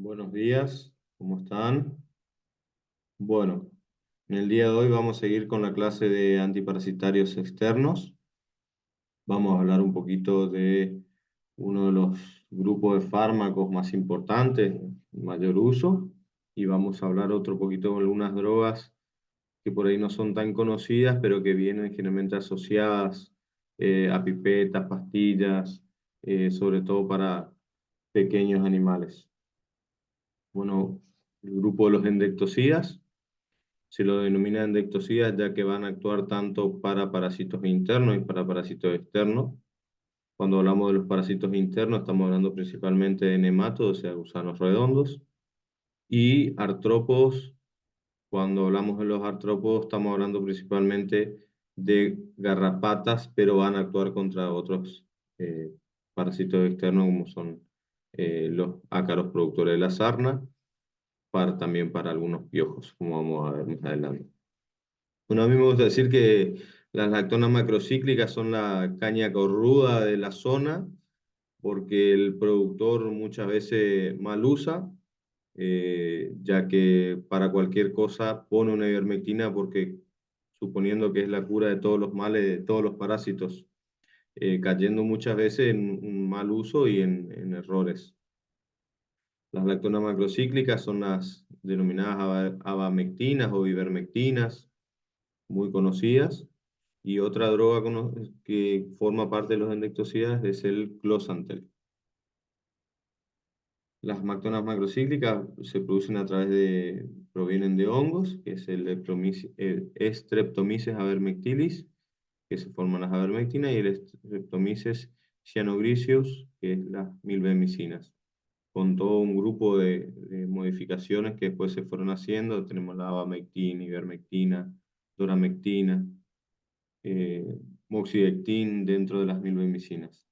Buenos días, ¿cómo están? Bueno, en el día de hoy vamos a seguir con la clase de antiparasitarios externos. Vamos a hablar un poquito de uno de los grupos de fármacos más importantes, de mayor uso, y vamos a hablar otro poquito de algunas drogas que por ahí no son tan conocidas, pero que vienen generalmente asociadas a pipetas, pastillas, sobre todo para pequeños animales. Bueno, el grupo de los endectocidas se lo denomina endectocidas ya que van a actuar tanto para parásitos internos y para parásitos externos. Cuando hablamos de los parásitos internos, estamos hablando principalmente de nematodos, o sea, gusanos redondos, y artrópodos. Cuando hablamos de los artrópodos, estamos hablando principalmente de garrapatas, pero van a actuar contra otros parásitos externos, como son los ácaros productores de la sarna, también para algunos piojos, como vamos a ver más adelante. Bueno, a mí me gusta decir que las lactonas macrocíclicas son la caña corruda de la zona, porque el productor muchas veces mal usa, ya que para cualquier cosa pone una ivermectina porque suponiendo que es la cura de todos los males, de todos los parásitos, cayendo muchas veces en un mal uso y en errores. Las lactonas macrocíclicas son las denominadas abamectinas o ivermectinas, muy conocidas. Y otra droga que forma parte de los endectocidas es el closantel. Las lactonas macrocíclicas se producen provienen de hongos, que es el Streptomyces havermectilis, que se forman las havermectinas, y el Streptomyces cyanogryzius, que es las milbemicinas, con todo un grupo de modificaciones que después se fueron haciendo. Tenemos la abamectina, ivermectina, doramectina, eh, moxidectin dentro de las milbemicinas.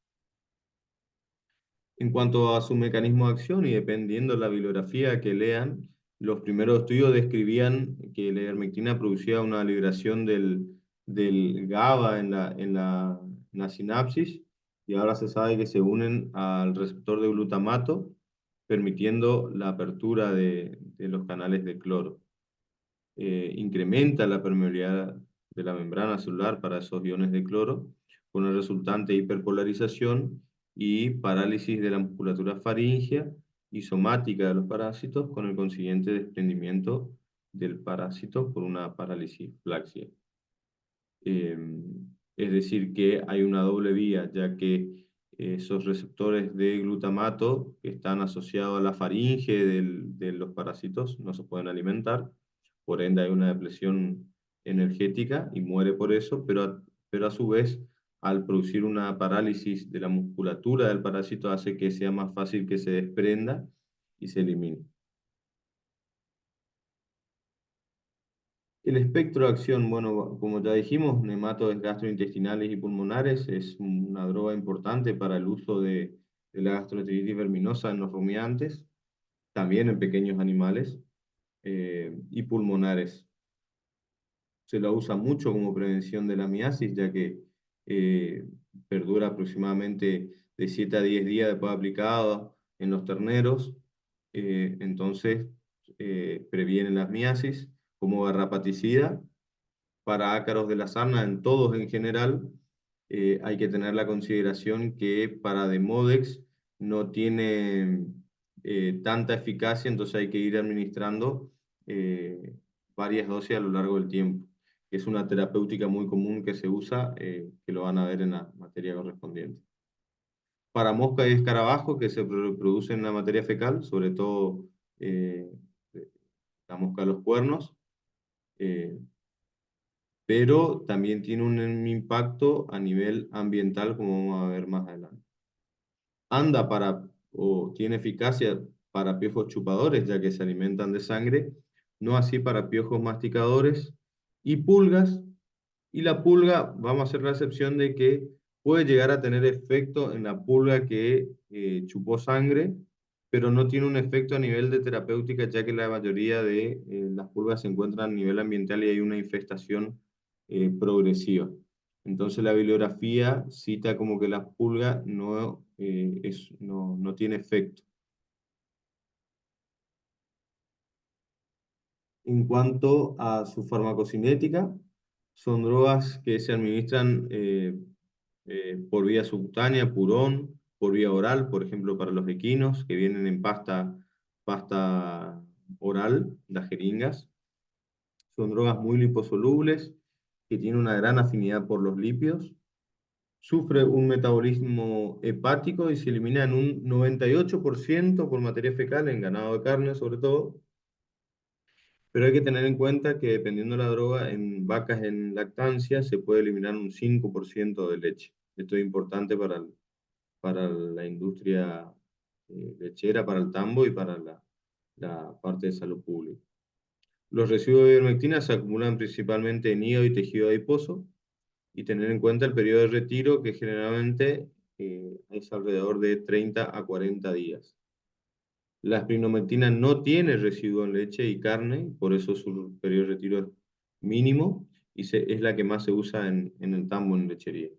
En cuanto a su mecanismo de acción y dependiendo de la bibliografía que lean, los primeros estudios describían que la ivermectina producía una liberación del GABA en la sinapsis, y ahora se sabe que se unen al receptor de glutamato, permitiendo la apertura de los canales de cloro. Incrementa la permeabilidad de la membrana celular para esos iones de cloro, con el resultante hiperpolarización y parálisis de la musculatura faríngea y somática de los parásitos, con el consiguiente desprendimiento del parásito por una parálisis flácida. Eh, es decir, que hay una doble vía, ya que esos receptores de glutamato que están asociados a la faringe de los parásitos no se pueden alimentar, por ende hay una depresión energética y muere por eso, pero a su vez, al producir una parálisis de la musculatura del parásito, hace que sea más fácil que se desprenda y se elimine. El espectro de acción, bueno, como ya dijimos, nematodos gastrointestinales y pulmonares es una droga importante para el uso de la gastroenteritis verminosa en los rumiantes, también en pequeños animales, y pulmonares. Se la usa mucho como prevención de la miasis, ya que eh, perdura aproximadamente de 7 a 10 días después de aplicada en los terneros. Entonces previene las miasis como garrapaticida. Para ácaros de la sarna, en todos en general, hay que tener la consideración que para Demodex no tiene tanta eficacia, entonces hay que ir administrando eh, varias dosis a lo largo del tiempo. Es una terapéutica muy común que se usa, que lo van a ver en la materia correspondiente. Para mosca y escarabajo que se reproducen en la materia fecal, sobre todo eh, la mosca de los cuernos, eh, pero también tiene un impacto a nivel ambiental, como vamos a ver más adelante. Anda o tiene eficacia para piojos chupadores, ya que se alimentan de sangre, no así para piojos masticadores y pulgas. Y la pulga, vamos a hacer la excepción de que puede llegar a tener efecto en la pulga que chupó sangre, pero no tiene un efecto a nivel de terapéutica, ya que la mayoría de las pulgas se encuentran a nivel ambiental y hay una infestación progresiva. Entonces la bibliografía cita como que la pulga no tiene efecto. En cuanto a su farmacocinética, son drogas que se administran por vía subcutánea, purón, por vía oral, por ejemplo, para los equinos, que vienen en pasta oral, las jeringas. Son drogas muy liposolubles, que tienen una gran afinidad por los lípidos. Sufre un metabolismo hepático y se elimina en un 98% por materia fecal, en ganado de carne sobre todo. Pero hay que tener en cuenta que dependiendo de la droga, en vacas en lactancia se puede eliminar un 5% de leche. Esto es importante para la industria lechera, para el tambo y para la parte de salud pública. Los residuos de ivermectina se acumulan principalmente en hígado y tejido adiposo, y tener en cuenta el periodo de retiro, que generalmente es alrededor de 30 a 40 días. La esplenomectina no tiene residuo en leche y carne, por eso su periodo de retiro es mínimo y es la que más se usa en el tambo en lechería.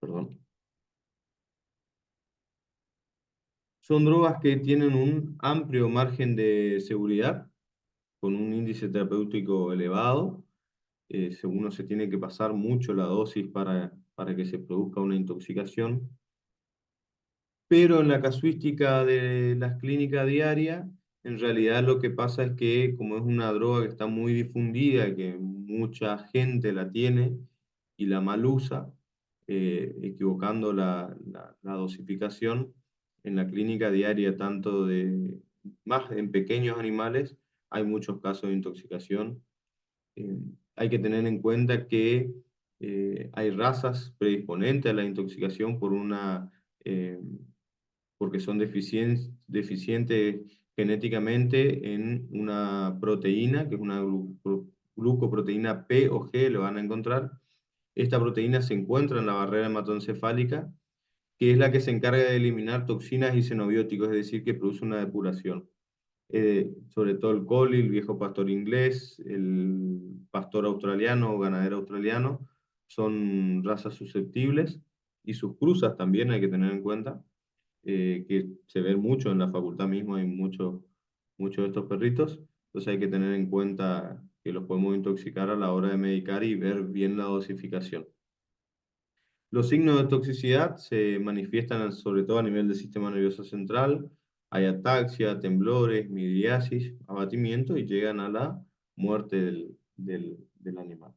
Perdón. Son drogas que tienen un amplio margen de seguridad, con un índice terapéutico elevado. Uno se tiene que pasar mucho la dosis para que se produzca una intoxicación. Pero en la casuística de las clínicas diarias, en realidad lo que pasa es que como es una droga que está muy difundida y que mucha gente la tiene y la mal usa, equivocando la dosificación, en la clínica diaria, tanto más en pequeños animales, hay muchos casos de intoxicación. Eh, Hay que tener en cuenta que hay razas predisponentes a la intoxicación eh, porque son deficientes genéticamente en una proteína, que es una glucoproteína P o G, lo van a encontrar. Esta proteína se encuentra en la barrera hematoencefálica, que es la que se encarga de eliminar toxinas y xenobióticos, es decir, que produce una depuración. Sobre todo el collie, el viejo pastor inglés, el pastor australiano o ganadero australiano, son razas susceptibles, y sus cruzas también hay que tener en cuenta, que se ven mucho en la facultad mismo, hay muchos de estos perritos, entonces hay que tener en cuenta que los podemos intoxicar a la hora de medicar y ver bien la dosificación. Los signos de toxicidad se manifiestan sobre todo a nivel del sistema nervioso central. Hay ataxia, temblores, midriasis, abatimiento y llegan a la muerte del animal.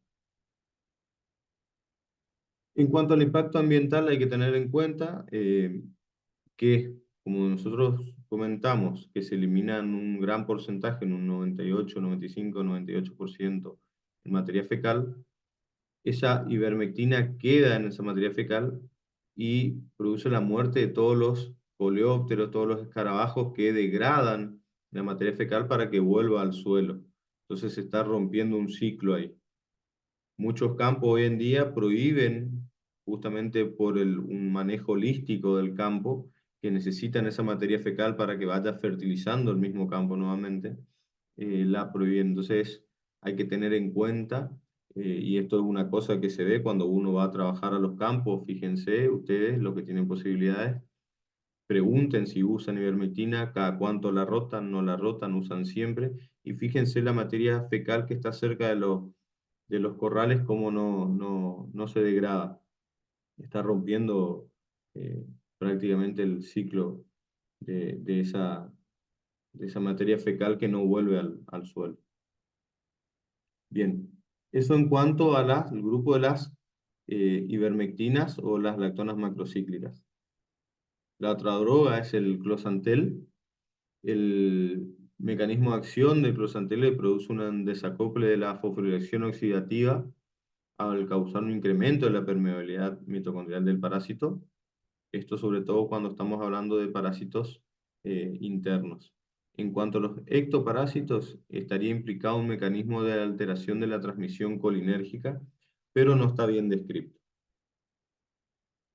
En cuanto al impacto ambiental, hay que tener en cuenta que, como nosotros comentamos, que se eliminan un gran porcentaje, en un 98, 95, 98% en materia fecal, esa ivermectina queda en esa materia fecal y produce la muerte de todos los coleópteros, todos los escarabajos que degradan la materia fecal para que vuelva al suelo. Entonces se está rompiendo un ciclo ahí. Muchos campos hoy en día prohíben, justamente por un manejo holístico del campo, que necesitan esa materia fecal para que vaya fertilizando el mismo campo nuevamente, la prohíben. Entonces hay que tener en cuenta, y esto es una cosa que se ve cuando uno va a trabajar a los campos, fíjense ustedes, los que tienen posibilidades, pregunten si usan ivermectina, cada cuánto la rotan, no la rotan, usan siempre, y fíjense la materia fecal que está cerca de los corrales, cómo no se degrada. Está rompiendo eh, prácticamente el ciclo de esa materia fecal que no vuelve al suelo. Bien, eso en cuanto al grupo de las ivermectinas o las lactonas macrocíclicas. La otra droga es el closantel. El mecanismo de acción del closantel produce un desacople de la fosforilación oxidativa al causar un incremento de la permeabilidad mitocondrial del parásito. Esto sobre todo cuando estamos hablando de parásitos internos. En cuanto a los ectoparásitos, estaría implicado un mecanismo de alteración de la transmisión colinérgica, pero no está bien descrito.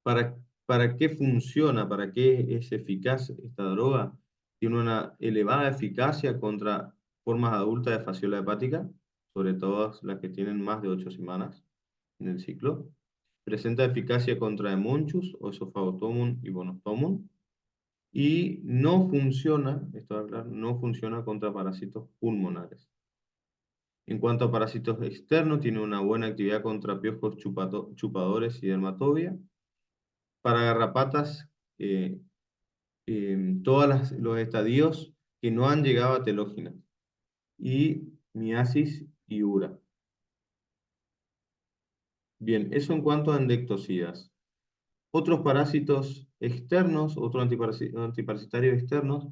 ¿Para qué funciona? ¿Para qué es eficaz esta droga? Tiene una elevada eficacia contra formas adultas de fasciola hepática, sobre todo las que tienen más de 8 semanas en el ciclo. Presenta eficacia contra Hemonchus, Oesophagotomum y Bonostomum. y no funciona, esto va a aclarar, no funciona contra parásitos pulmonares. En cuanto a parásitos externos, tiene una buena actividad contra piojos chupadores y dermatobia. Para garrapatas, todos los estadios que no han llegado a telógena y miasis y ura. Bien, eso en cuanto a endectocidas. Otros parásitos externos, otros antiparasitarios externos,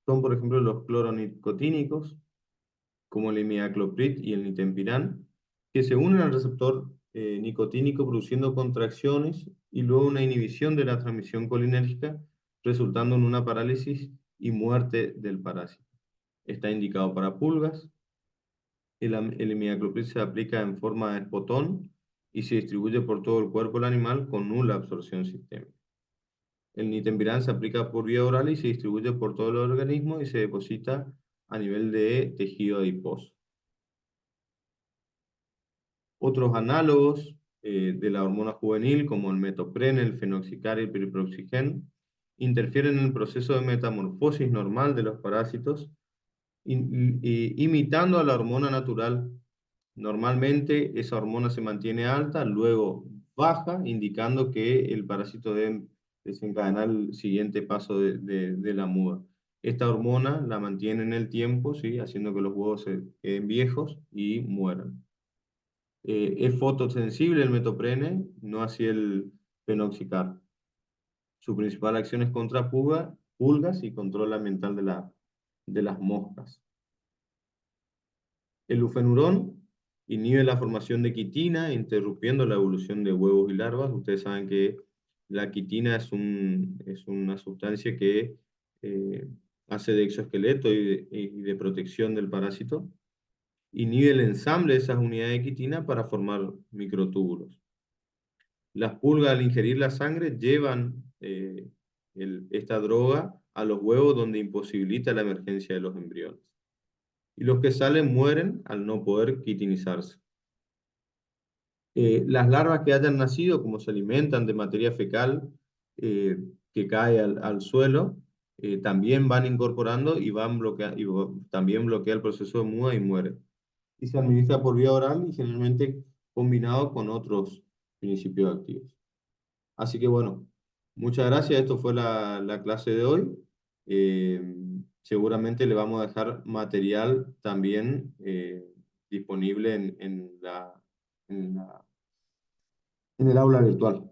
son por ejemplo los cloronicotínicos, como el imidacloprid y el nitempiran, que se unen al receptor nicotínico produciendo contracciones y luego una inhibición de la transmisión colinérgica, resultando en una parálisis y muerte del parásito. Está indicado para pulgas. El imidacloprid se aplica en forma de espotón y se distribuye por todo el cuerpo del animal con nula absorción sistémica. El nitempiran se aplica por vía oral y se distribuye por todo el organismo y se deposita a nivel de tejido adiposo. Otros análogos de la hormona juvenil, como el metoprene, el fenoxacar y el piperooxigeno, interfieren en el proceso de metamorfosis normal de los parásitos, imitando a la hormona natural. Normalmente esa hormona se mantiene alta, luego baja, indicando que el parásito debe desencadenar el siguiente paso de la muda. Esta hormona la mantiene en el tiempo, ¿sí? Haciendo que los huevos se queden viejos y mueran. Es fotosensible el metoprene, no así el fenoxacar. Su principal acción es contra pulgas y control ambiental de las moscas. El lufenurón inhibe la formación de quitina, interrumpiendo la evolución de huevos y larvas. Ustedes saben que la quitina es una sustancia que eh, hace de exoesqueleto y de protección del parásito. Inhibe el ensamble de esas unidades de quitina para formar microtúbulos. Las pulgas al ingerir la sangre llevan esta droga a los huevos donde imposibilita la emergencia de los embriones. Y los que salen mueren al no poder quitinizarse. Las larvas que hayan nacido, como se alimentan de materia fecal que cae al suelo, también van incorporando y también bloquea el proceso de muda y mueren. Y se administra por vía oral y generalmente combinado con otros principios activos. Así que bueno, muchas gracias. Esto fue la clase de hoy. Seguramente le vamos a dejar material también disponible en el aula virtual.